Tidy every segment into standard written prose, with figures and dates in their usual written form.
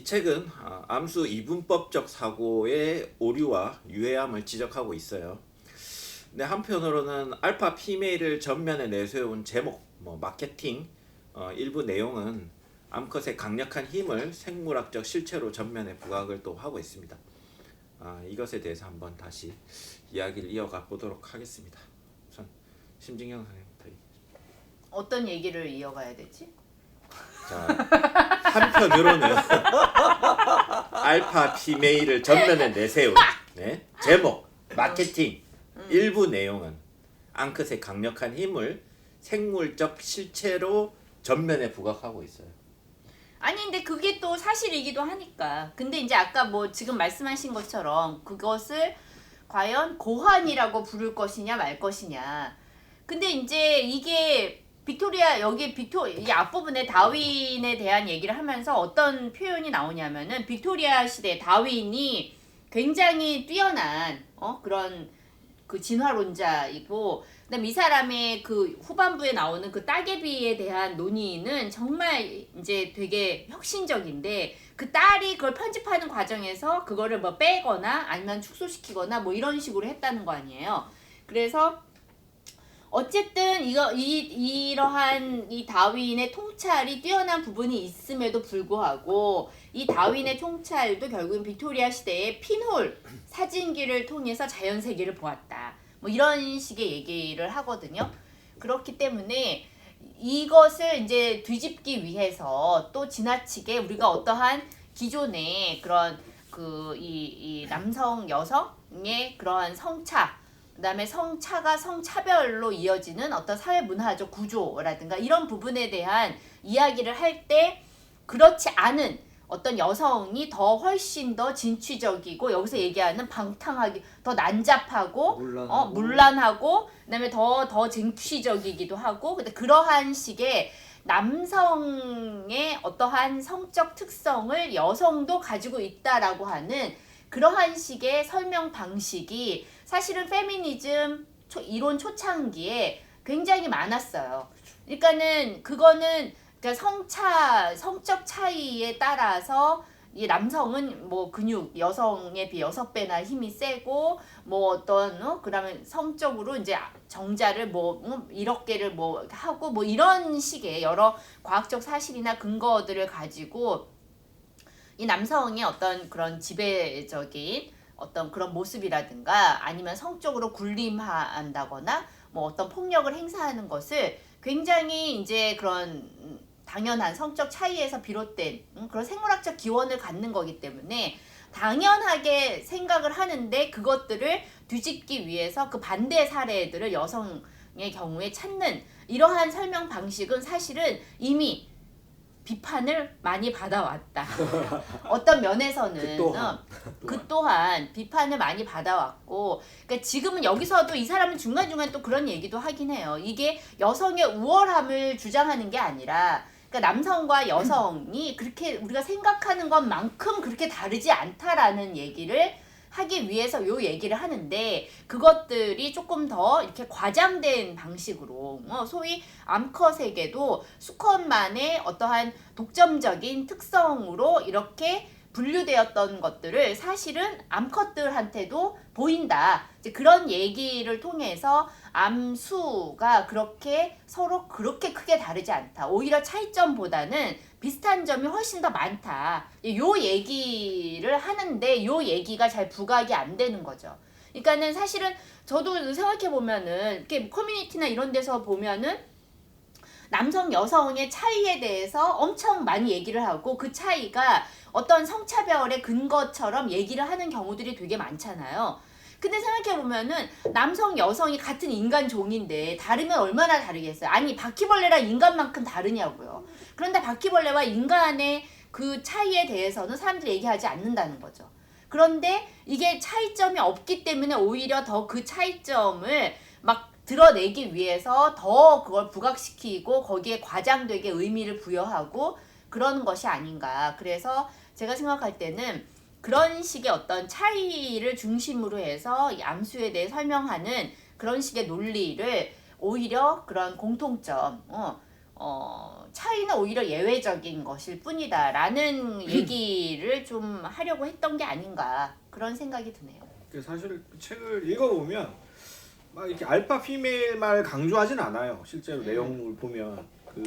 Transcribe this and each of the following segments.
책은 암수 이분법적 사고의 오류와 유해함을 지적하고 있어요. 근데 한편으로는 알파 피메일을 전면에 내세운 제목, 마케팅, 일부 내용은 암컷의 강력한 힘을 생물학적 실체로 전면에 부각을 또 하고 있습니다. 이것에 대해서 한번 다시 이야기를 이어가 보도록 하겠습니다. 우선 심진경 선생님부터. 어떤 얘기를 이어가야 되지? 자, 한편으로는 알파 피메일을 전면에 내세운 제목, 마케팅, 일부 내용은 암컷의 강력한 힘을 생물적 실체로 전면에 부각하고 있어요. 아니 근데 그게 또 사실이기도 하니까. 근데 이제 아까 뭐 지금 말씀하신 것처럼 그것을 과연 고환이라고 부를 것이냐 말 것이냐. 근데 이제 이게 빅토리아 이 앞부분에 다윈에 대한 얘기를 하면서 어떤 표현이 나오냐면은 빅토리아 시대 다윈이 굉장히 뛰어난 그런 그 진화론자이고, 그다음에 이 사람의 그 후반부에 나오는 그 따개비에 대한 논의는 정말 이제 되게 혁신적인데, 그 딸이 그걸 편집하는 과정에서 그거를 뭐 빼거나 아니면 축소시키거나 뭐 이런 식으로 했다는 거 아니에요. 그래서 어쨌든 이러한 이 다윈의 통찰이 뛰어난 부분이 있음에도 불구하고 이 다윈의 통찰도 결국은 빅토리아 시대의 핀홀 사진기를 통해서 자연 세계를 보았다. 뭐 이런 식의 얘기를 하거든요. 그렇기 때문에 이것을 이제 뒤집기 위해서 또 지나치게 우리가 어떠한 기존의 그런 이 남성 여성의 그러한 성차, 그 다음에 성차가 성차별로 이어지는 어떤 사회문화적 구조라든가 이런 부분에 대한 이야기를 할 때 그렇지 않은 어떤 여성이 더 훨씬 더 진취적이고, 여기서 얘기하는 방탕하기 더 난잡하고 문란하고 그다음에 더 진취적이기도 하고, 근데 그러한 식의 남성의 어떠한 성적 특성을 여성도 가지고 있다라고 하는 그러한 식의 설명 방식이 사실은 페미니즘 이론 초창기에 굉장히 많았어요. 그러니까는 그거는 성적 차이에 따라서 이 남성은 뭐 근육, 여성에 비해 6배나 힘이 세고 뭐 어떤 그러면 성적으로 이제 정자를 뭐 1억 개를 뭐 하고 뭐 이런 식의 여러 과학적 사실이나 근거들을 가지고 이 남성의 어떤 그런 지배적인 어떤 그런 모습이라든가 아니면 성적으로 군림한다거나 뭐 어떤 폭력을 행사하는 것을 굉장히 이제 그런 당연한 성적 차이에서 비롯된 그런 생물학적 기원을 갖는 거기 때문에 당연하게 생각을 하는데, 그것들을 뒤집기 위해서 그 반대 사례들을 여성의 경우에 찾는 이러한 설명 방식은 사실은 이미 비판을 많이 받아왔다. 어떤 면에서는 그 또한 비판을 많이 받아왔고, 그러니까 지금은 여기서도 이 사람은 중간중간 또 그런 얘기도 하긴 해요. 이게 여성의 우월함을 주장하는 게 아니라, 그러니까 남성과 여성이 그렇게 우리가 생각하는 것만큼 그렇게 다르지 않다라는 얘기를 하기 위해서 요 얘기를 하는데, 그것들이 조금 더 이렇게 과장된 방식으로 소위 암컷에게도 수컷만의 어떠한 독점적인 특성으로 이렇게 분류되었던 것들을 사실은 암컷들한테도 보인다. 이제 그런 얘기를 통해서 암수가 그렇게 서로 그렇게 크게 다르지 않다. 오히려 차이점보다는 비슷한 점이 훨씬 더 많다. 요 얘기를 하는데 요 얘기가 잘 부각이 안 되는 거죠. 그러니까는 사실은 저도 생각해보면은 이렇게 커뮤니티나 이런 데서 보면은 남성 여성의 차이에 대해서 엄청 많이 얘기를 하고, 그 차이가 어떤 성차별의 근거처럼 얘기를 하는 경우들이 되게 많잖아요. 근데 생각해보면은 남성 여성이 같은 인간 종인데 다르면 얼마나 다르겠어요. 아니 바퀴벌레랑 인간만큼 다르냐고요. 그런데 바퀴벌레와 인간의 그 차이에 대해서는 사람들이 얘기하지 않는다는 거죠. 그런데 이게 차이점이 없기 때문에 오히려 더 그 차이점을 막 드러내기 위해서 더 그걸 부각시키고 거기에 과장되게 의미를 부여하고 그러는 것이 아닌가. 그래서 제가 생각할 때는 그런 식의 어떤 차이를 중심으로 해서 이 암수에 대해 설명하는 그런 식의 논리를 오히려 그런 공통점, 차이는 오히려 예외적인 것일 뿐이다라는 얘기를 좀 하려고 했던 게 아닌가 그런 생각이 드네요. 사실 그 책을 읽어보면 막 이렇게 알파 피메일만 강조하진 않아요. 실제로 내용을 보면 그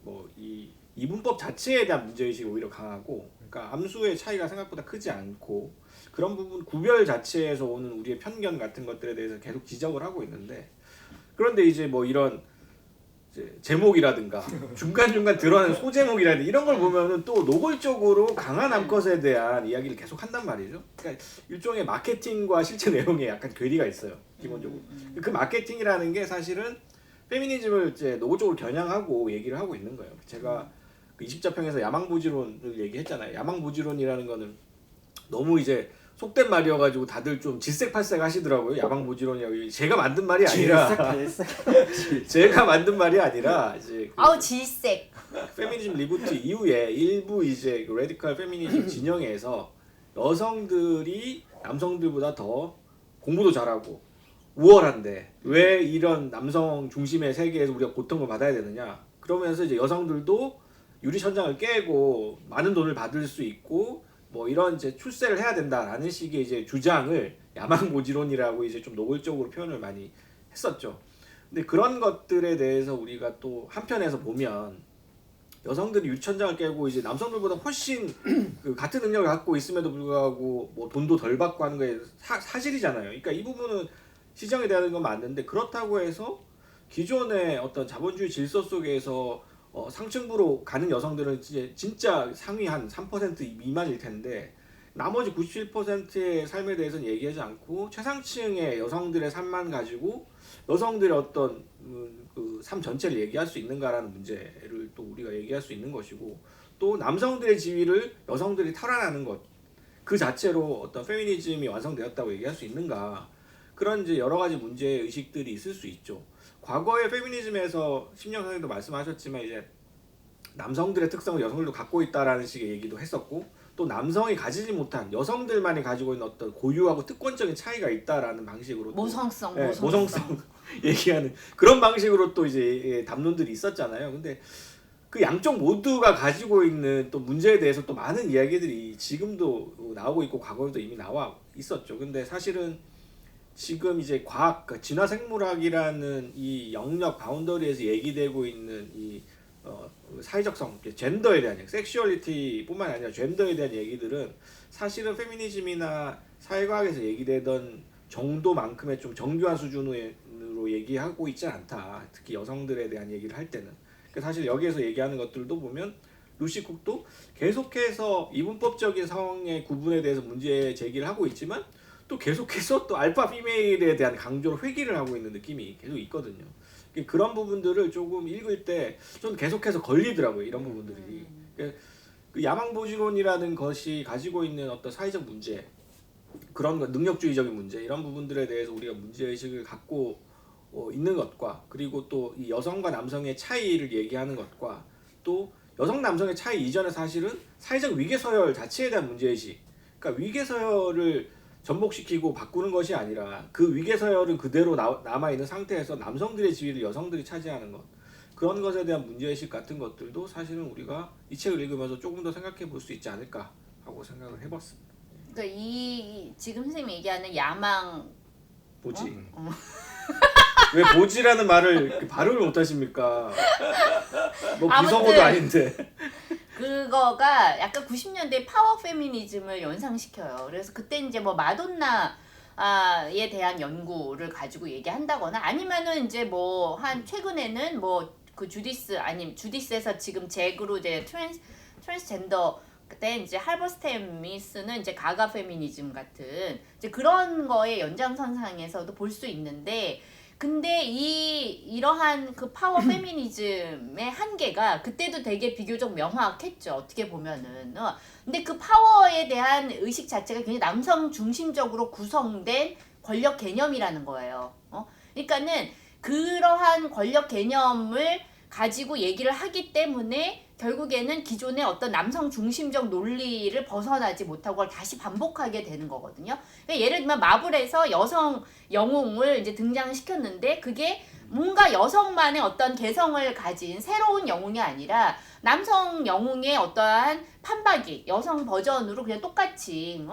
뭐 이 이분법 자체에 대한 문제의식이 오히려 강하고, 그러니까 암수의 차이가 생각보다 크지 않고 그런 부분 구별 자체에서 오는 우리의 편견 같은 것들에 대해서 계속 지적을 하고 있는데, 그런데 이제 뭐 이런 이제 제목이라든가 중간중간 드러나는 소제목이라든가 이런 걸 보면은 또 노골적으로 강한 암컷에 대한 이야기를 계속 한단 말이죠. 그러니까 일종의 마케팅과 실제 내용에 약간 괴리가 있어요, 기본적으로. 그 마케팅이라는 게 사실은 페미니즘을 이제 노골적으로 겨냥하고 얘기를 하고 있는 거예요. 제가 그 20자평에서 야망부지론을 얘기했잖아요. 야망부지론이라는 거는 너무 이제 속된 말이어가지고 다들 좀 질색팔색 하시더라고요. 야망부지론이라고. 제가 만든 말이 아니라 제가 만든 말이 아니라 이제 그 아우 질색. 페미니즘 리부트 이후에 일부 이제 그 레디컬 페미니즘 진영에서 여성들이 남성들보다 더 공부도 잘하고 우월한데 왜 이런 남성 중심의 세계에서 우리가 고통을 받아야 되느냐, 그러면서 이제 여성들도 유리천장을 깨고 많은 돈을 받을 수 있고 뭐 이런 이제 출세를 해야 된다라는 식의 이제 주장을 야망고지론이라고 이제 좀 노골적으로 표현을 많이 했었죠. 근데 그런 것들에 대해서 우리가 또 한편에서 보면 여성들이 유리천장을 깨고 이제 남성들보다 훨씬 그 같은 능력을 갖고 있음에도 불구하고 뭐 돈도 덜 받고 하는 게 사실이잖아요. 그러니까 이 부분은 시장에 대한 건 맞는데, 그렇다고 해서 기존의 어떤 자본주의 질서 속에서 상층부로 가는 여성들은 이제 진짜 상위 한 3% 미만일 텐데, 나머지 97%의 삶에 대해서는 얘기하지 않고 최상층의 여성들의 삶만 가지고 여성들의 어떤 그 삶 전체를 얘기할 수 있는가라는 문제를 또 우리가 얘기할 수 있는 것이고, 또 남성들의 지위를 여성들이 탈환하는 것 그 자체로 어떤 페미니즘이 완성되었다고 얘기할 수 있는가, 그런 이제 여러 가지 문제 의식들이 있을 수 있죠. 과거의 페미니즘에서 심영 선생님도 말씀하셨지만 이제 남성들의 특성을 여성들도 갖고 있다라는 식의 얘기도 했었고, 또 남성이 가지지 못한 여성들만이 가지고 있는 어떤 고유하고 특권적인 차이가 있다라는 방식으로 모성성 얘기하는 그런 방식으로 또 이제 담론들이 있었잖아요. 근데 그 양쪽 모두가 가지고 있는 또 문제에 대해서 또 많은 이야기들이 지금도 나오고 있고 과거에도 이미 나와 있었죠. 근데 사실은 지금 이제 과학, 진화생물학이라는 이 영역 바운더리에서 얘기되고 있는 이 사회적성, 젠더에 대한 얘기, 섹슈얼리티뿐만 아니라 젠더에 대한 얘기들은 사실은 페미니즘이나 사회과학에서 얘기되던 정도만큼의 좀 정교한 수준으로 얘기하고 있지 않다. 특히 여성들에 대한 얘기를 할 때는. 사실 여기에서 얘기하는 것들도 보면 루시 쿡도 계속해서 이분법적인 상황의 구분에 대해서 문제 제기를 하고 있지만 또 계속해서 또 알파 피메일에 대한 강조로 회귀를 하고 있는 느낌이 계속 있거든요. 그런 부분들을 조금 읽을 때 좀 계속해서 걸리더라고요. 이런 부분들이. 그 야망보지론이라는 것이 가지고 있는 어떤 사회적 문제, 그런 능력주의적인 문제, 이런 부분들에 대해서 우리가 문제의식을 갖고 있는 것과, 그리고 또 이 여성과 남성의 차이를 얘기하는 것과, 또 여성 남성의 차이 이전에 사실은 사회적 위계서열 자체에 대한 문제의식, 그러니까 위계서열을 전복시키고 바꾸는 것이 아니라 그 위계서열은 그대로 남아있는 상태에서 남성들의 지위를 여성들이 차지하는 것, 그런 것에 대한 문제의식 같은 것들도 사실은 우리가 이 책을 읽으면서 조금 더 생각해 볼 수 있지 않을까 하고 생각을 해봤습니다. 그러니까 이 지금 선생님이 얘기하는 야망 보지. 왜 보지라는 말을 이렇게 발음을 못하십니까? 뭐 비속어도 아닌데. 그거가 약간 90년대 파워 페미니즘을 연상시켜요. 그래서 그때 이제 뭐 마돈나에 대한 연구를 가지고 얘기한다거나, 아니면은 이제 뭐 한 최근에는 뭐 그 주디스에서 지금 잭으로 이제 트랜스젠더 그때 이제 할버스템이 쓰는 이제 가가 페미니즘 같은 이제 그런 거의 연장선상에서도 볼 수 있는데, 근데 이러한 그 파워 페미니즘의 한계가 그때도 되게 비교적 명확했죠. 어떻게 보면은. 근데 그 파워에 대한 의식 자체가 굉장히 남성 중심적으로 구성된 권력 개념이라는 거예요. 그러니까는 그러한 권력 개념을 가지고 얘기를 하기 때문에 결국에는 기존의 어떤 남성 중심적 논리를 벗어나지 못하고 그걸 다시 반복하게 되는 거거든요. 그러니까 예를 들면 마블에서 여성 영웅을 이제 등장시켰는데 그게 뭔가 여성만의 어떤 개성을 가진 새로운 영웅이 아니라 남성 영웅의 어떠한 판박이 여성 버전으로 그냥 똑같이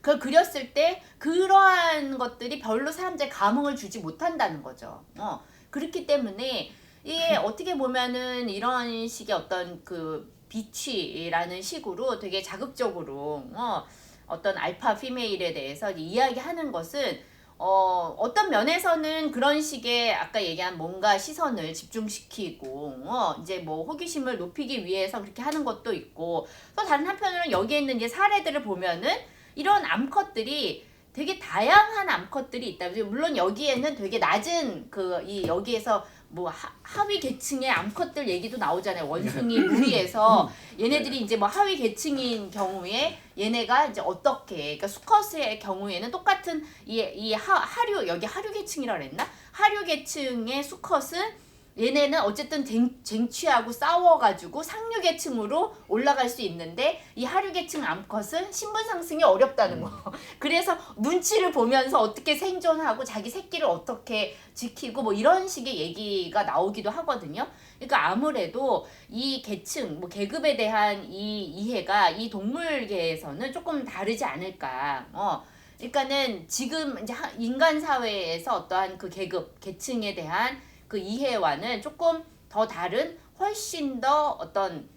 그걸 그렸을 때 그러한 것들이 별로 사람들의 감흥을 주지 못한다는 거죠. 그렇기 때문에 이게 어떻게 보면은 이런 식의 어떤 그 비치라는 식으로 되게 자극적으로 어떤 알파 피메일에 대해서 이야기하는 것은 어떤 면에서는 그런 식의 아까 얘기한 뭔가 시선을 집중시키고 이제 뭐 호기심을 높이기 위해서 그렇게 하는 것도 있고 또 다른 한편으로는 여기에 있는 이제 사례들을 보면은 이런 암컷들이 되게 다양한 암컷들이 있다. 물론 여기에는 되게 낮은 여기에서 뭐 하위 계층의 암컷들 얘기도 나오잖아요. 원숭이 무리에서 얘네들이 이제 뭐 하위 계층인 경우에 얘네가 이제 어떻게 그러니까 수컷의 경우에는 똑같은 이 하류 여기 하류 계층이라 그랬나? 하류 계층의 수컷은 얘네는 어쨌든 쟁취하고 싸워가지고 상류 계층으로 올라갈 수 있는데 이 하류 계층 암컷은 신분 상승이 어렵다는 거. 그래서 눈치를 보면서 어떻게 생존하고 자기 새끼를 어떻게 지키고 뭐 이런 식의 얘기가 나오기도 하거든요. 그러니까 아무래도 이 계층, 뭐 계급에 대한 이 이해가 이 동물계에서는 조금 다르지 않을까. 그러니까는 지금 이제 인간 사회에서 어떠한 그 계층에 대한 그 이해와는 조금 더 다른 훨씬 더 어떤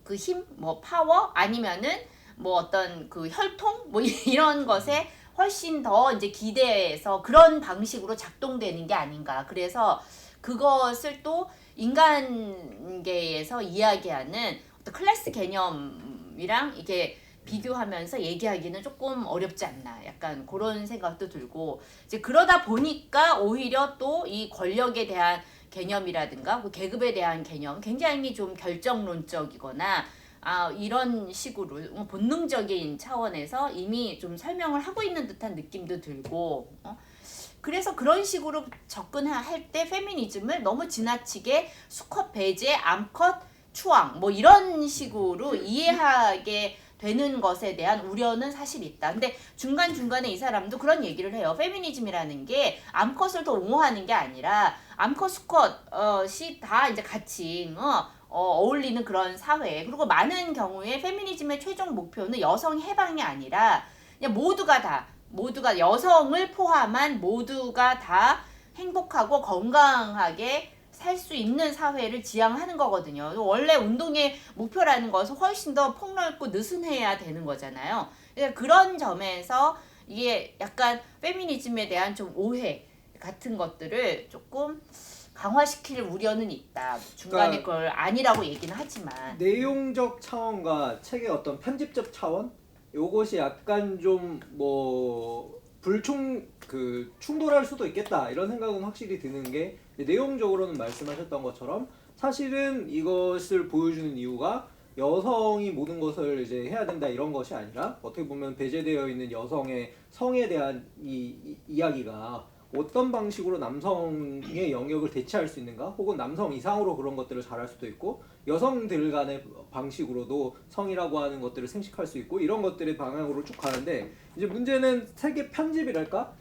그 힘, 뭐 파워 아니면은 뭐 어떤 그 혈통 뭐 이런 것에 훨씬 더 이제 기대해서 그런 방식으로 작동되는 게 아닌가. 그래서 그것을 또 인간계에서 이야기하는 어떤 클래스 개념이랑 이게 비교하면서 얘기하기는 조금 어렵지 않나 약간 그런 생각도 들고 이제 그러다 보니까 오히려 또 이 권력에 대한 개념이라든가 그 계급에 대한 개념 굉장히 좀 결정론적이거나 이런 식으로 본능적인 차원에서 이미 좀 설명을 하고 있는 듯한 느낌도 들고 그래서 그런 식으로 접근할 때 페미니즘을 너무 지나치게 수컷 배제, 암컷 추앙 뭐 이런 식으로 이해하게 되는 것에 대한 우려는 사실 있다. 근데 중간중간에 이 사람도 그런 얘기를 해요. 페미니즘이라는 게 암컷을 더 옹호하는 게 아니라 암컷, 수컷이 다 이제 같이 어울리는 그런 사회. 그리고 많은 경우에 페미니즘의 최종 목표는 여성 해방이 아니라 그냥 모두가 여성을 포함한 모두가 다 행복하고 건강하게 살 수 있는 사회를 지향하는 거거든요. 원래 운동의 목표라는 것은 훨씬 더 폭넓고 느슨해야 되는 거잖아요. 그러니까 그런 점에서 이게 약간 페미니즘에 대한 좀 오해 같은 것들을 조금 강화시킬 우려는 있다. 중간에 그걸 아니라고 얘기는 하지만 내용적 차원과 책의 어떤 편집적 차원 요것이 약간 좀 뭐 충돌할 수도 있겠다 이런 생각은 확실히 드는 게 내용적으로는 말씀하셨던 것처럼 사실은 이것을 보여주는 이유가 여성이 모든 것을 이제 해야 된다 이런 것이 아니라 어떻게 보면 배제되어 있는 여성의 성에 대한 이야기가 어떤 방식으로 남성의 영역을 대체할 수 있는가 혹은 남성 이상으로 그런 것들을 잘할 수도 있고 여성들 간의 방식으로도 성이라고 하는 것들을 생식할 수 있고 이런 것들의 방향으로 쭉 가는데 이제 문제는 세계 편집이랄까?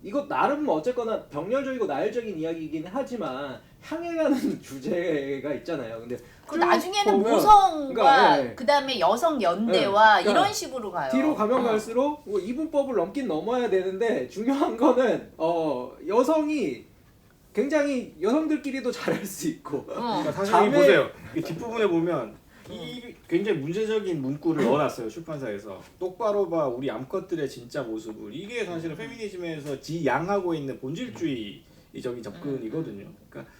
이것 나름 뭐 어쨌거나 병렬적이고 나열적인 이야기이긴 하지만 향해 가는 주제가 있잖아요. 근데 그 나중에는 보면, 모성과 그러니까, 예. 그다음에 여성 연대와 그러니까 이런 식으로 가요. 뒤로 가면 갈수록 뭐 이분법을 넘긴 넘어야 되는데 중요한 거는 여성이 굉장히 여성들끼리도 잘할 수 있고 그러니까 사실 자매- 보세요. 이 뒷부분에 보면 이 굉장히 문제적인 문구를 넣어놨어요. 출판사에서 똑바로 봐 우리 암컷들의 진짜 모습을. 이게 사실은 페미니즘에서 지향하고 있는 본질주의적인 접근이거든요. 그러니까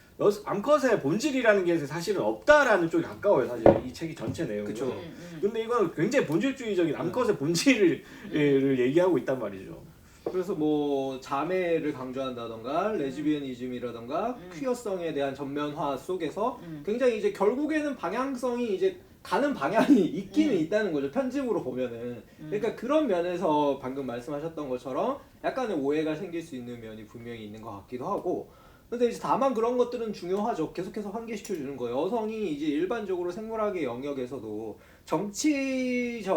암컷의 본질이라는 게 사실은 없다라는 쪽이 가까워요. 사실 이 책이 전체 내용은. 그쵸. 근데 이건 굉장히 본질주의적인 암컷의 본질을 얘기하고 있단 말이죠. 그래서 뭐 자매를 강조한다던가 레즈비언이즘이라던가 퀴어성에 대한 전면화 속에서 굉장히 이제 결국에는 방향성이 이제 가는 방향이 있기는 있다는 거죠. 편집으로 보면은. 그러니까 그런 면에서 방금 말씀하셨던 것처럼 약간의 오해가 생길 수 있는 면이 분명히 있는 것 같기도 하고 근데 이제 다만 그런 것들은 중요하죠. 계속해서 환기시켜 주는 거예요. 여성이 이제 일반적으로 생물학의 영역에서도 정치적인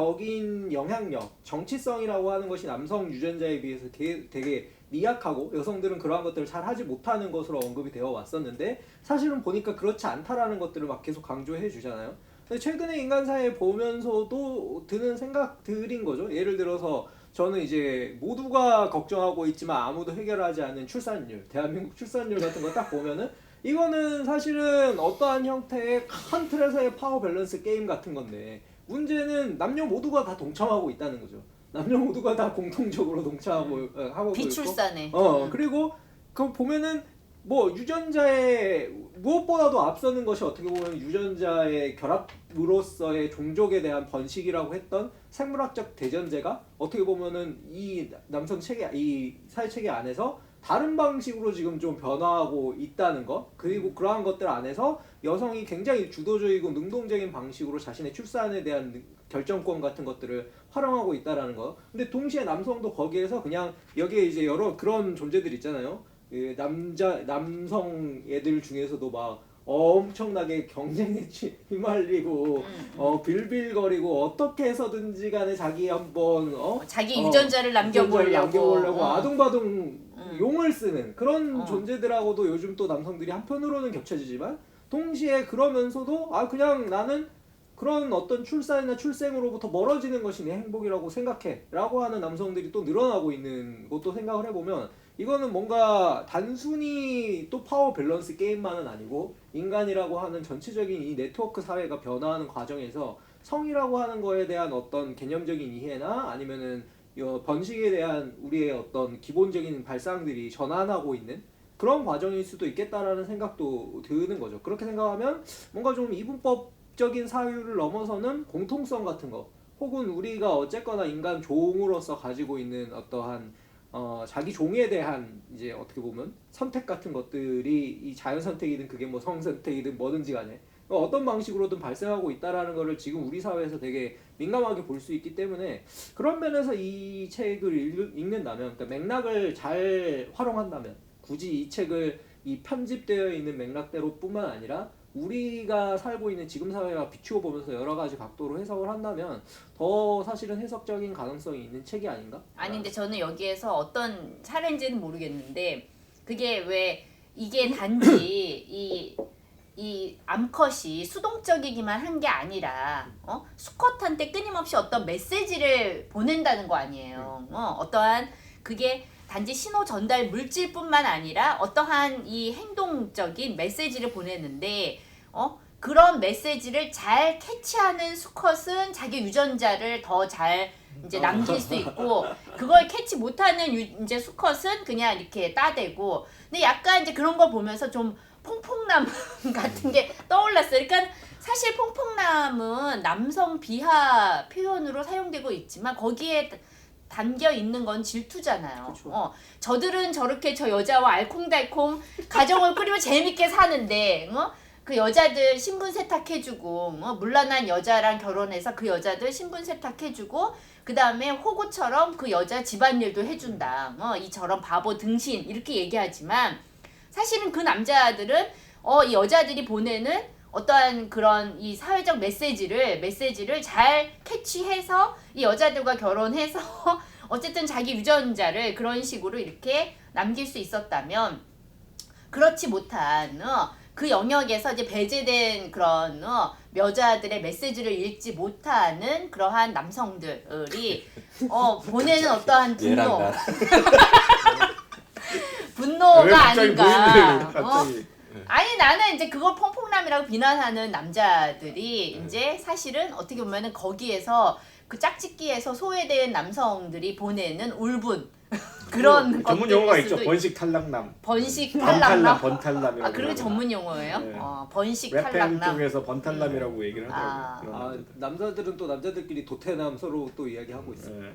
영향력, 정치성이라고 하는 것이 남성 유전자에 비해서 되게 미약하고 여성들은 그러한 것들을 잘 하지 못하는 것으로 언급이 되어 왔었는데 사실은 보니까 그렇지 않다라는 것들을 막 계속 강조해 주잖아요. 근데 최근에 인간사회 보면서도 드는 생각들인 거죠. 예를 들어서 저는 이제 모두가 걱정하고 있지만 아무도 해결하지 않는 출산율, 대한민국 출산율 같은 거 딱 보면은 이거는 사실은 어떠한 형태의 큰 틀에서의 파워 밸런스 게임 같은 건데 문제는 남녀 모두가 다 동참하고 있다는 거죠. 남녀 모두가 다 공통적으로 동참하고 하고 비출산에. 있고, 그리고 그 보면은 뭐 유전자의 무엇보다도 앞서는 것이 어떻게 보면 유전자의 결합으로서의 종족에 대한 번식이라고 했던 생물학적 대전제가 어떻게 보면은 이 남성 체계, 이 사회 체계 안에서 다른 방식으로 지금 좀 변화하고 있다는 것, 그리고 그러한 것들 안에서 여성이 굉장히 주도적이고 능동적인 방식으로 자신의 출산에 대한 결정권 같은 것들을 활용하고 있다라는 거. 근데 동시에 남성도 거기에서 그냥 여기에 이제 여러 그런 존재들 있잖아요. 남성 애들 중에서도 막 엄청나게 경쟁에 휘말리고 빌빌거리고 어떻게 해서든지 간에 자기 한번 자기 유전자를 남겨보려고. 아둥바둥 용을 쓰는 그런 존재들하고도 요즘 또 남성들이 한편으로는 겹쳐지지만 동시에 그러면서도 그냥 나는 그런 어떤 출산이나 출생으로부터 멀어지는 것이 내 행복이라고 생각해 라고 하는 남성들이 또 늘어나고 있는 것도 생각을 해보면 이거는 뭔가 단순히 또 파워 밸런스 게임만은 아니고 인간이라고 하는 전체적인 이 네트워크 사회가 변화하는 과정에서 성이라고 하는 거에 대한 어떤 개념적인 이해나 아니면은 번식에 대한 우리의 어떤 기본적인 발상들이 전환하고 있는 그런 과정일 수도 있겠다라는 생각도 드는 거죠. 그렇게 생각하면 뭔가 좀 이분법적인 사유를 넘어서는 공통성 같은 거 혹은 우리가 어쨌거나 인간 종으로서 가지고 있는 어떠한 자기 종에 대한 이제 어떻게 보면 선택 같은 것들이 이 자연 선택이든 그게 뭐 성 선택이든 뭐든지 간에 어떤 방식으로든 발생하고 있다라는 거를 지금 우리 사회에서 되게 민감하게 볼 수 있기 때문에 그런 면에서 이 책을 읽는다면 그러니까 맥락을 잘 활용한다면 굳이 이 책을 이 편집되어 있는 맥락대로뿐만 아니라 우리가 살고 있는 지금 사회와 비추어 보면서 여러 가지 각도로 해석을 한다면 더 사실은 해석적인 가능성이 있는 책이 아닌가? 아니 근데 저는 여기에서 어떤 사례인지는 모르겠는데 그게 왜 이게 단지 이 암컷이 수동적이기만 한 게 아니라 수컷한테 끊임없이 어떤 메시지를 보낸다는 거 아니에요. 어떠한 그게 단지 신호 전달 물질뿐만 아니라 어떠한 이 행동적인 메시지를 보내는데 그런 메시지를 잘 캐치하는 수컷은 자기 유전자를 더 잘 이제 남길 수 있고 그걸 캐치 못하는 이제 수컷은 그냥 이렇게 따대고 근데 약간 이제 그런 거 보면서 좀 퐁퐁남 같은 게 떠올랐어요. 그러니까 사실 퐁퐁남은 남성 비하 표현으로 사용되고 있지만 거기에 담겨 있는 건 질투잖아요. 그쵸. 저들은 저렇게 저 여자와 알콩달콩 가정을 꾸리며 재밌게 사는데 그 여자들 신분 세탁해주고 물란한 여자랑 결혼해서 그 여자들 신분 세탁해주고 그 다음에 호구처럼 그 여자 집안일도 해준다. 이처럼 바보 등신 이렇게 얘기하지만 사실은 그 남자들은 이 여자들이 보내는 어떠한 그런 이 사회적 메시지를 잘 캐치해서 이 여자들과 결혼해서 어쨌든 자기 유전자를 그런 식으로 이렇게 남길 수 있었다면 그렇지 못한 그 영역에서 이제 배제된 그런 여자들의 메시지를 읽지 못하는 그러한 남성들이 보내는 어떠한 분노가 아닌가. 아니 나는 이제 그걸 퐁퐁남이라고 비난하는 남자들이 이제 사실은 어떻게 보면은 거기에서 그 짝짓기에서 소외된 남성들이 보내는 울분 그런 전문 것들일 용어가 있죠. 수도 번식 탈락남. 번식 탈락남. 번탈남이라고. 그게 전문 용어예요? 네. 번식 랩 탈락남. 쪽에서 번탈남이라고 얘기를 하더라고요. 남자들은 또 남자들끼리 도태남 서로 또 이야기하고 있어요. 네.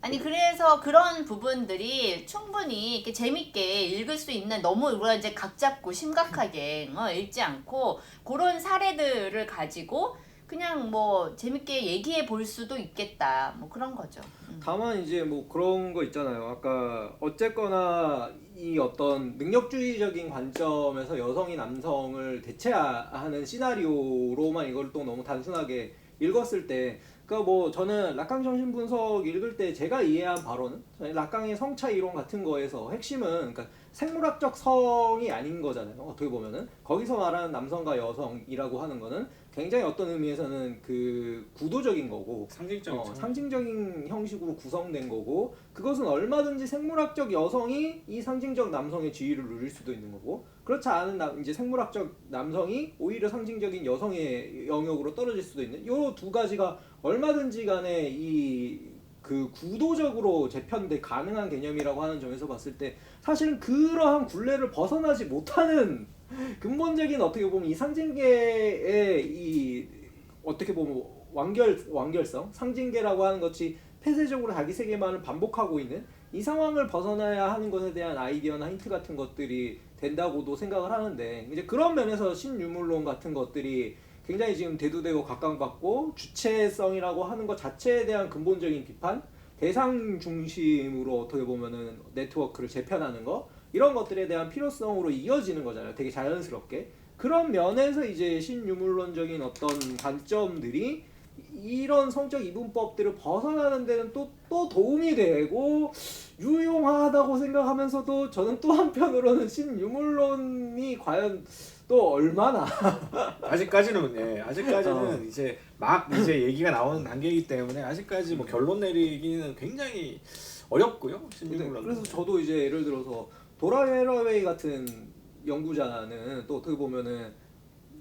아니 그래서 그런 부분들이 충분히 이렇게 재밌게 읽을 수 있는 너무 우리가 이제 각 잡고 심각하게 읽지 않고 그런 사례들을 가지고 그냥 뭐 재밌게 얘기해 볼 수도 있겠다. 뭐 그런 거죠. 다만 이제 뭐 그런 거 있잖아요. 아까 어쨌거나 이 어떤 능력주의적인 관점에서 여성이 남성을 대체하는 시나리오로만 이걸 또 너무 단순하게 읽었을 때, 그러니까 뭐 저는 락강 정신분석 읽을 때 제가 이해한 바로는 락강의 성차 이론 같은 거에서 핵심은 그러니까 생물학적 성이 아닌 거잖아요. 어떻게 보면은 거기서 말하는 남성과 여성이라고 하는 거는 굉장히 어떤 의미에서는 그 구도적인 거고 상징적인 상징적인 형식으로 구성된 거고, 그것은 얼마든지 생물학적 여성이 이 상징적 남성의 지위를 누릴 수도 있는 거고, 그렇지 않은 이제 생물학적 남성이 오히려 상징적인 여성의 영역으로 떨어질 수도 있는, 요 두 가지가 얼마든지 간에 이 그 구도적으로 재편돼 가능한 개념이라고 하는 점에서 봤을 때 사실은 그러한 굴레를 벗어나지 못하는 근본적인, 어떻게 보면 이 상징계의 이 어떻게 보면 완결성, 상징계라고 하는 것이 폐쇄적으로 자기 세계만을 반복하고 있는 이 상황을 벗어나야 하는 것에 대한 아이디어나 힌트 같은 것들이 된다고도 생각을 하는데, 이제 그런 면에서 신유물론 같은 것들이 굉장히 지금 대두되고 각광받고, 주체성이라고 하는 것 자체에 대한 근본적인 비판, 대상 중심으로 어떻게 보면은 네트워크를 재편하는 거, 이런 것들에 대한 필요성으로 이어지는 거잖아요. 되게 자연스럽게. 그런 면에서 이제 신유물론적인 어떤 관점들이 이런 성적 이분법들을 벗어나는 데는 또 도움이 되고 유용하다고 생각하면서도, 저는 또 한편으로는 신유물론이 과연 또 얼마나 아직까지는 이제 막 이제 얘기가 나오는 단계이기 때문에 아직까지 뭐 결론 내리기는 굉장히 어렵고요. 신유물론. 그래서 저도 이제 예를 들어서 도라 헤러웨이 같은 연구자는 또 어떻게 보면은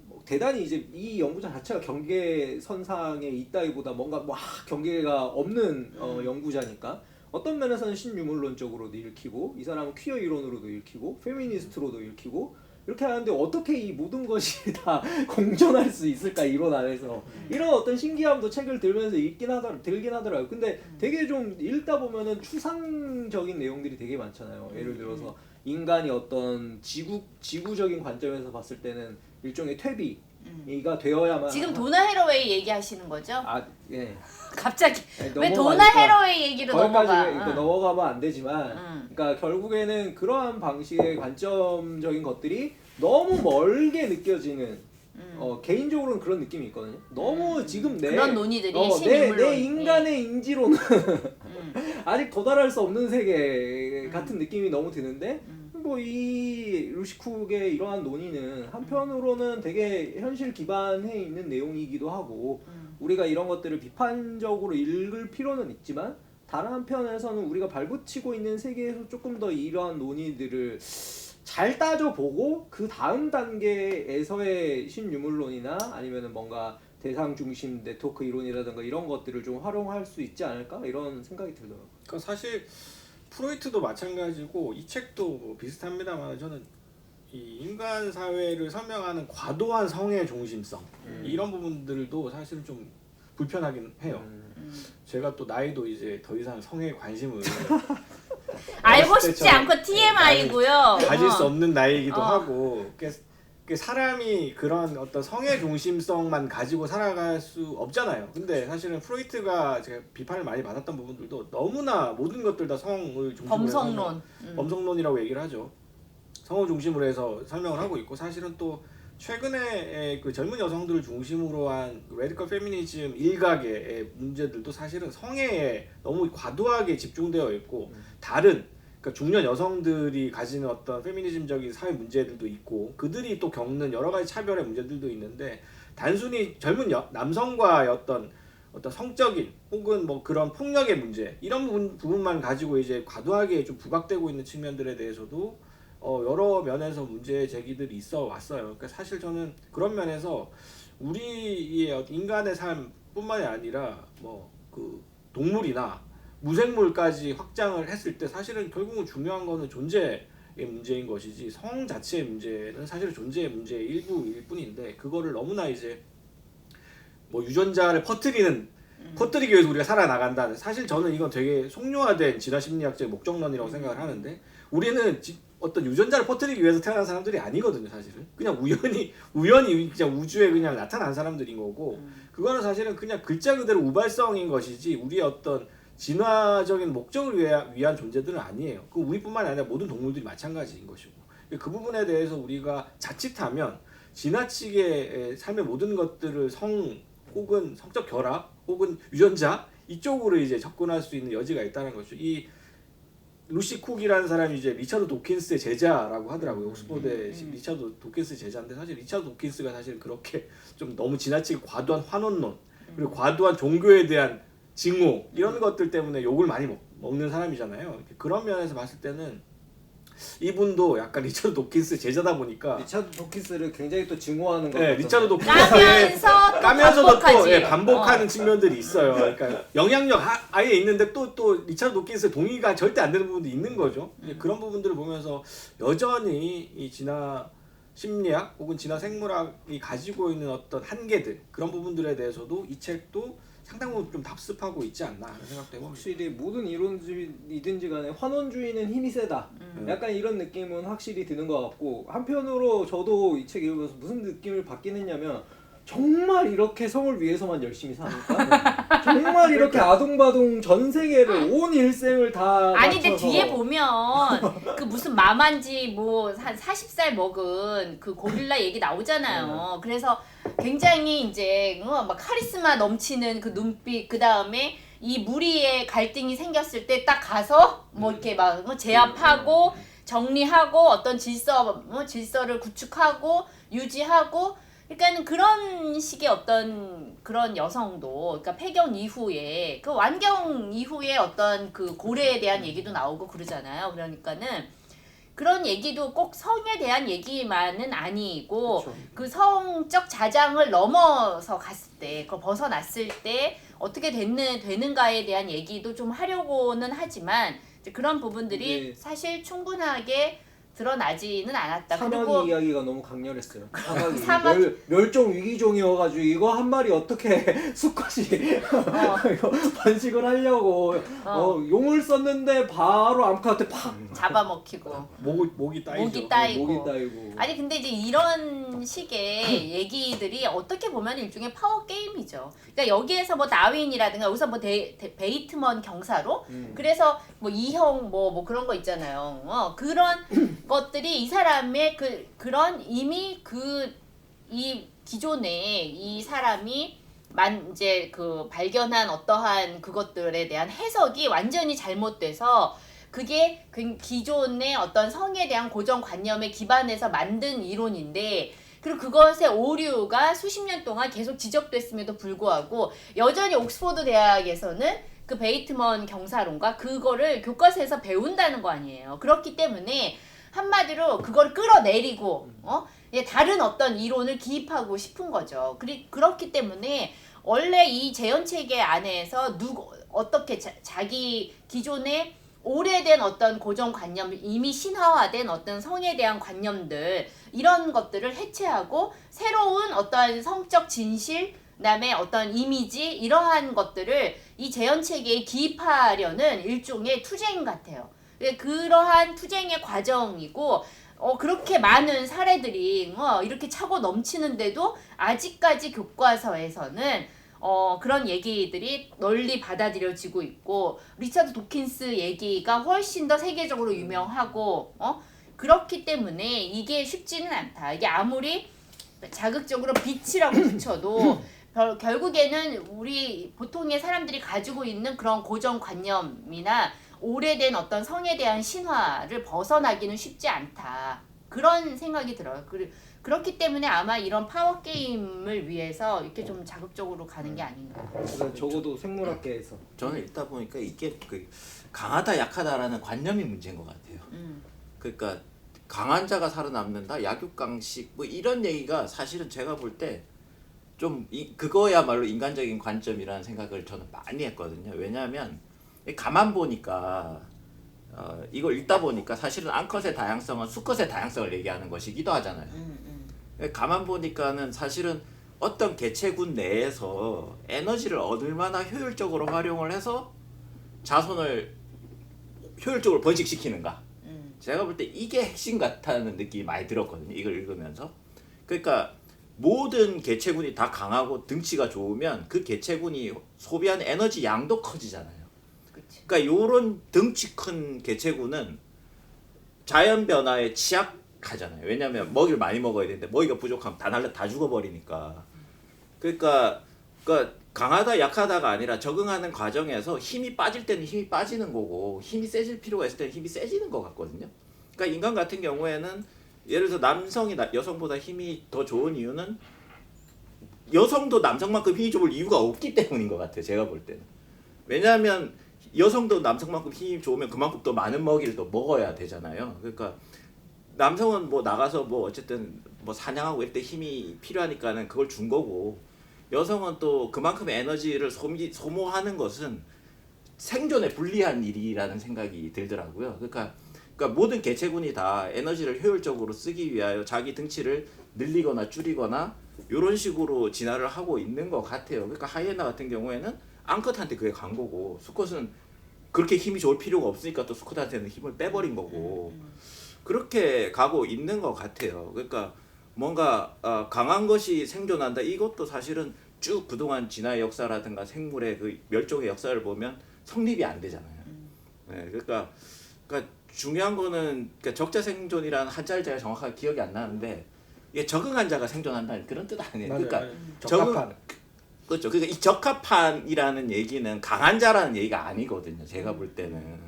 뭐 대단히 이제 이 연구자 자체가 경계선상에 있다기보다 뭔가 막 경계가 없는 연구자니까 어떤 면에서는 신유물론적으로도 읽히고, 이 사람은 퀴어 이론으로도 읽히고 페미니스트로도 읽히고, 이렇게 하는데 어떻게 이 모든 것이 다 공존할 수 있을까, 이론 안에서. 이런 어떤 신기함도 책을 들면서 들긴 하더라고요. 근데 되게 좀 읽다 보면은 추상적인 내용들이 되게 많잖아요. 예를 들어서 인간이 어떤 지구적인 관점에서 봤을 때는 일종의 퇴비가 되어야만. 지금 도나 헤러웨이 얘기하시는 거죠? 예. 갑자기 왜 넘어가니까 도나 헤러웨이 얘기로 거기까지 넘어가? 넘어가면 안 되지만, 그러니까 결국에는 그러한 방식의 관점적인 것들이 너무 멀게 느껴지는, 개인적으로는 그런 느낌이 있거든요. 너무 지금 그런 논의들이 내 신유물론. 인간의 인지로는 아직 도달할 수 없는 세계 같은 느낌이 너무 드는데, 뭐 이 루시쿡의 이러한 논의는 한편으로는 되게 현실 기반해 있는 내용이기도 하고, 우리가 이런 것들을 비판적으로 읽을 필요는 있지만, 다른 한편에서는 우리가 발붙이고 있는 세계에서 조금 더 이러한 논의들을 잘 따져보고 그 다음 단계에서의 신유물론이나 아니면은 뭔가 대상 중심 네트워크 이론이라든가 이런 것들을 좀 활용할 수 있지 않을까, 이런 생각이 들더라고요. 그러니까 사실 프로이트도 마찬가지고 이 책도 뭐 비슷합니다만, 저는 이 인간 사회를 설명하는 과도한 성의 중심성 이런 부분들도 사실 좀 불편하긴 해요. 제가 또 나이도 이제 더 이상 성에 관심을 알고 싶지 않고 TMI고요. 가질 수 없는 나이이기도 하고, 사람이 그런 어떤 성의 중심성만 가지고 살아갈 수 없잖아요. 근데 사실은 프로이트가 제가 비판을 많이 받았던 부분들도 너무나 모든 것들 다 성을 중심으로 범성론. 범성론이라고 얘기를 하죠. 성을 중심으로 해서 설명을 하고 있고, 사실은 또 최근에 그 젊은 여성들을 중심으로 한 레디컬 페미니즘 일각의 문제들도 사실은 성에 너무 과도하게 집중되어 있고, 다른 그러니까 중년 여성들이 가지는 어떤 페미니즘적인 사회 문제들도 있고, 그들이 또 겪는 여러 가지 차별의 문제들도 있는데, 단순히 젊은 남성과의 어떤 성적인 혹은 뭐 그런 폭력의 문제 이런 부분만 가지고 이제 과도하게 좀 부각되고 있는 측면들에 대해서도 여러 면에서 문제 제기들이 있어 왔어요. 그러니까 사실 저는 그런 면에서 우리의 인간의 삶뿐만이 아니라 뭐 그 동물이나 무생물까지 확장을 했을 때 사실은 결국은 중요한 거는 존재의 문제인 것이지, 성 자체의 문제는 사실 존재의 문제의 일부일 뿐인데, 그거를 너무나 이제 뭐 유전자를 퍼뜨리기 위해서 우리가 살아나간다는, 사실 저는 이건 되게 속료화된 진화 심리학적 목적론이라고 생각을 하는데, 우리는 어떤 유전자를 퍼뜨리기 위해서 태어난 사람들이 아니거든요, 사실은. 그냥 우연히 그냥 우주에 그냥 나타난 사람들인 거고, 그거는 사실은 그냥 글자 그대로 우발성인 것이지 우리의 어떤 진화적인 목적을 위한 존재들은 아니에요. 그 우리뿐만 아니라 모든 동물들이 마찬가지인 것이고, 그 부분에 대해서 우리가 자칫하면 지나치게 삶의 모든 것들을 혹은 성적 결합 혹은 유전자 이쪽으로 이제 접근할 수 있는 여지가 있다는 거죠. 이 루시 쿡이라는 사람이 이제 리처드 도킨스의 제자라고 하더라고요. 옥스퍼드의 리처드 도킨스의 제자인데, 사실 리처드 도킨스가 사실 그렇게 좀 너무 지나치게 과도한 환원론 그리고 과도한 종교에 대한 증오 이런 것들 때문에 욕을 많이 먹는 사람이잖아요. 그런 면에서 봤을 때는 이분도 약간 리처드 도킨스 제자다 보니까 리차드 도킨스를 굉장히 또 증오하는 거. 네, 리처드 도킨스의 까면서도 또 반복하는 측면들이 있어요. 그러니까 영향력 아예 있는데 또 리처드 도킨스의 동의가 절대 안 되는 부분도 있는 거죠. 그런 부분들을 보면서 여전히 이 진화 심리학 혹은 진화 생물학이 가지고 있는 어떤 한계들 그런 부분들에 대해서도 이 책도 상당 부분 좀 답습하고 있지 않나 하는 생각도 해봅니다. 확실히 모든 이론이든지 간에 환원주의는 힘이 세다. 약간 이런 느낌은 확실히 드는 것 같고, 한편으로 저도 이 책 읽으면서 무슨 느낌을 받긴 했냐면, 정말 이렇게 성을 위해서만 열심히 사니까 정말 이렇게 아둥바둥 전 세계를 온 일생을 다 아니 근데 바쳐서. 뒤에 보면 그 무슨 마만지 뭐 한 40살 먹은 그 고릴라 얘기 나오잖아요. 그래서 굉장히 이제 막 카리스마 넘치는 그 눈빛, 그 다음에 이 무리의 갈등이 생겼을 때 딱 가서 뭐 이렇게 막 제압하고 정리하고 어떤 질서를 구축하고 유지하고, 그러니까는 그런 식의 어떤 그런 여성도, 그러니까 폐경 이후에 그 완경 이후에 어떤 그 고래에 대한 얘기도 나오고 그러잖아요. 그러니까는 그런 얘기도 꼭 성에 대한 얘기만은 아니고, 그쵸. 그 성적 자장을 넘어서 갔을 때, 그걸 벗어났을 때 어떻게 되는가에 대한 얘기도 좀 하려고는 하지만, 이제 그런 부분들이 네. 사실 충분하게 드러나지는 않았다. 사막 그리고 이야기가 너무 강렬했어요. 사막이 사막- 멸종 위기종이어가지고 이거 한 마리 어떻게 수컷이 이거 번식을 하려고 용을 썼는데 바로 암컷한테 팍 잡아먹히고 목이 따이죠. 목이 따이고. 목이 따이고. 아니 근데 이제 이런 식의 얘기들이 어떻게 보면 일종의 파워 게임이죠. 그러니까 여기에서 뭐 다윈이라든가 여기서 뭐 베이트먼 경사로 그래서 뭐 이형 뭐 그런 거 있잖아요. 그런 것들이 이 사람의 그런 이미 이 기존에 이 사람이 이제 그 발견한 어떠한 그것들에 대한 해석이 완전히 잘못돼서, 그게 기존의 어떤 성에 대한 고정관념에 기반해서 만든 이론인데, 그리고 그것의 오류가 수십 년 동안 계속 지적됐음에도 불구하고 여전히 옥스퍼드 대학에서는 그 베이트먼 경사론과 그거를 교과서에서 배운다는 거 아니에요. 그렇기 때문에 한마디로 그걸 끌어내리고 다른 어떤 이론을 기입하고 싶은 거죠. 그렇기 때문에 원래 이 재현체계 안에서 어떻게 자기 기존의 오래된 어떤 고정관념, 이미 신화화된 어떤 성에 대한 관념들, 이런 것들을 해체하고 새로운 어떤 성적 진실, 그다음에 어떤 이미지, 이러한 것들을 이 재현체계에 기입하려는 일종의 투쟁 같아요. 그러한 투쟁의 과정이고, 그렇게 많은 사례들이 이렇게 차고 넘치는데도 아직까지 교과서에서는 그런 얘기들이 널리 받아들여지고 있고, 리처드 도킨스 얘기가 훨씬 더 세계적으로 유명하고 그렇기 때문에 이게 쉽지는 않다. 이게 아무리 자극적으로 빛이라고 붙여도 결국에는 우리 보통의 사람들이 가지고 있는 그런 고정관념이나 오래된 어떤 성에 대한 신화를 벗어나기는 쉽지 않다. 그런 생각이 들어요. 그렇기 때문에 아마 이런 파워 게임을 위해서 이렇게 좀 자극적으로 가는 게 아닌가. 적어도 생물학계에서. 저는 읽다 보니까 이게 강하다 약하다라는 관념이 문제인 것 같아요. 그러니까 강한 자가 살아남는다, 약육강식 뭐 이런 얘기가 사실은 제가 볼 때 좀 그거야말로 인간적인 관점이라는 생각을 저는 많이 했거든요. 왜냐하면 가만 보니까 이걸 읽다 보니까 사실은 암컷의 다양성은 수컷의 다양성을 얘기하는 것이기도 하잖아요. 가만 보니까는 사실은 어떤 개체군 내에서 에너지를 얼마나 효율적으로 활용을 해서 자손을 효율적으로 번식시키는가, 제가 볼 때 이게 핵심 같다는 느낌이 많이 들었거든요. 이걸 읽으면서. 그러니까 모든 개체군이 다 강하고 등치가 좋으면 그 개체군이 소비하는 에너지 양도 커지잖아요. 그치. 그러니까 요런 등치 큰 개체군은 자연 변화에 취약하잖아요. 왜냐하면 먹이를 많이 먹어야 되는데 먹이가 부족하면 다 죽어버리니까. 그러니까 강하다 약하다가 아니라 적응하는 과정에서 힘이 빠질 때는 힘이 빠지는 거고 힘이 세질 필요가 있을 때는 힘이 세지는 것 같거든요. 그러니까 인간 같은 경우에는 예를 들어서 남성이 여성보다 힘이 더 좋은 이유는 여성도 남성만큼 힘이 좋을 이유가 없기 때문인 것 같아요. 제가 볼 때는. 왜냐하면 여성도 남성만큼 힘이 좋으면 그만큼 더 많은 먹이를 더 먹어야 되잖아요. 그러니까 남성은 뭐 나가서 뭐 어쨌든 뭐 사냥하고 이럴 때 힘이 필요하니까는 그걸 준 거고 여성은 또 그만큼의 에너지를 소모하는 것은 생존에 불리한 일이라는 생각이 들더라고요. 그러니까 모든 개체군이 다 에너지를 효율적으로 쓰기 위하여 자기 등치를 늘리거나 줄이거나 이런 식으로 진화를 하고 있는 것 같아요. 그러니까 하이에나 같은 경우에는 앙컷한테 그게 간 거고 수컷은 그렇게 힘이 좋을 필요가 없으니까 또 수컷한테는 힘을 빼버린 거고 그렇게 가고 있는 것 같아요. 그러니까 뭔가 강한 것이 생존한다. 이것도 사실은 쭉 그동안 진화의 역사라든가 생물의 그 멸종의 역사를 보면 성립이 안 되잖아요. 네, 그러니까 중요한 거는 그러니까 적자 생존이라는 한자를 제가 정확하게 기억이 안 나는데 이게 적응한 자가 생존한다는 그런 뜻 아니에요. 맞아요. 그러니까 적합한. 그렇죠. 그러니까 이 적합한이라는 얘기는 강한 자라는 얘기가 아니거든요. 제가 볼 때는.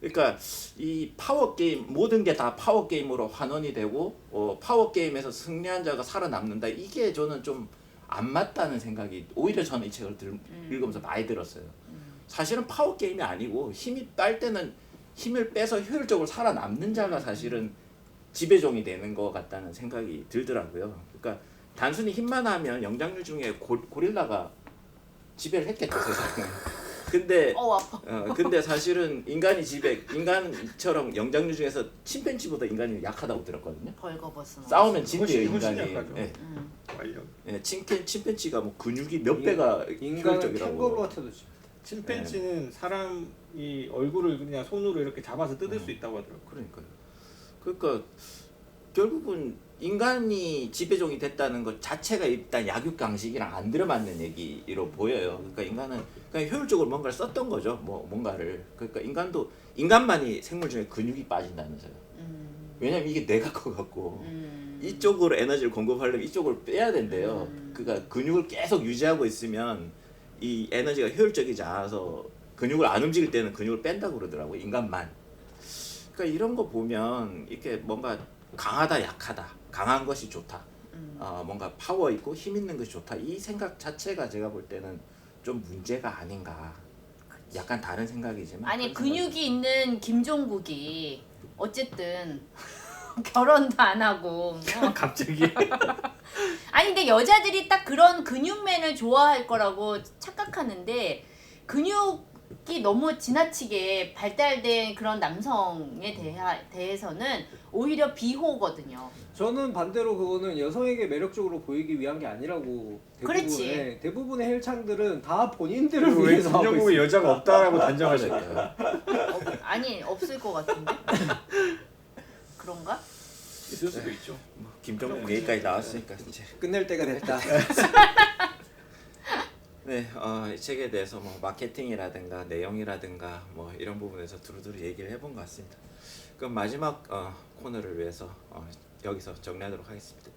그러니까 이 파워 게임 모든 게 다 파워 게임으로 환원이 되고 파워 게임에서 승리한 자가 살아남는다. 이게 저는 좀 안 맞다는 생각이 오히려 저는 이 책을 읽으면서 많이 들었어요. 사실은 파워 게임이 아니고 힘이 딸 때는 힘을 빼서 효율적으로 살아남는 자가 사실은 지배종이 되는 것 같다는 생각이 들더라고요. 그러니까 단순히 힘만 하면 영장류 중에 고릴라가 지배를 했겠죠 세상을. 근데 사실은 인간처럼 영장류 중에서 침팬지보다 인간이 약하다고 들었거든요. 벌거벗은 싸우면 진대요 훨씬 인간이. 약하죠. 예. 완력. 예, 침팬지가 뭐 근육이 몇 배가 인간은 효율적이라고. 캥거루 같아도 침팬지는 사람이 얼굴을 그냥 손으로 이렇게 잡아서 뜯을 수 있다고 하더라고요. 그러니까요. 그러니까 결국은 인간이 지배종이 됐다는 것 자체가 일단 약육강식이랑 안 들어맞는 얘기로 보여요. 그러니까 인간은 그냥 효율적으로 뭔가를 썼던 거죠. 뭔가를. 그러니까 인간만이 생물 중에 근육이 빠진다면서요. 왜냐면 이게 뇌가 커갖고 이쪽으로 에너지를 공급하려면 이쪽을 빼야 된대요. 그러니까 근육을 계속 유지하고 있으면 이 에너지가 효율적이지 않아서 근육을 안 움직일 때는 근육을 뺀다고 그러더라고요. 인간만. 그러니까 이런 거 보면 이렇게 뭔가 강하다 약하다 강한 것이 좋다 뭔가 파워 있고 힘 있는 것이 좋다 이 생각 자체가 제가 볼 때는 좀 문제가 아닌가. 약간 다른 생각이지만 아니 근육이 있는 김종국이 어쨌든 결혼도 안 하고 갑자기. 아니 근데 여자들이 딱 그런 근육맨을 좋아할 거라고 착각하는데 근육이 너무 지나치게 발달된 그런 남성에 대해서는 오히려 비호거든요. 저는 반대로 그거는 여성에게 매력적으로 보이기 위한 게 아니라고 그렇지. 대부분의 헬창들은 다 본인들을 왜 위해서 하고 김정국에 있어요. 여자가 없다라고 단정하실까요? 아니 없을 것 같은데 그런가? 있을 수도 있죠. 김정국 얘기까지 나왔으니까 이제 끝낼 때가 됐다. 네, 이 책에 대해서 뭐 마케팅이라든가 내용이라든가 뭐 이런 부분에서 두루두루 얘기를 해본 것 같습니다. 그럼 마지막 코너를 위해서 여기서 정리하도록 하겠습니다.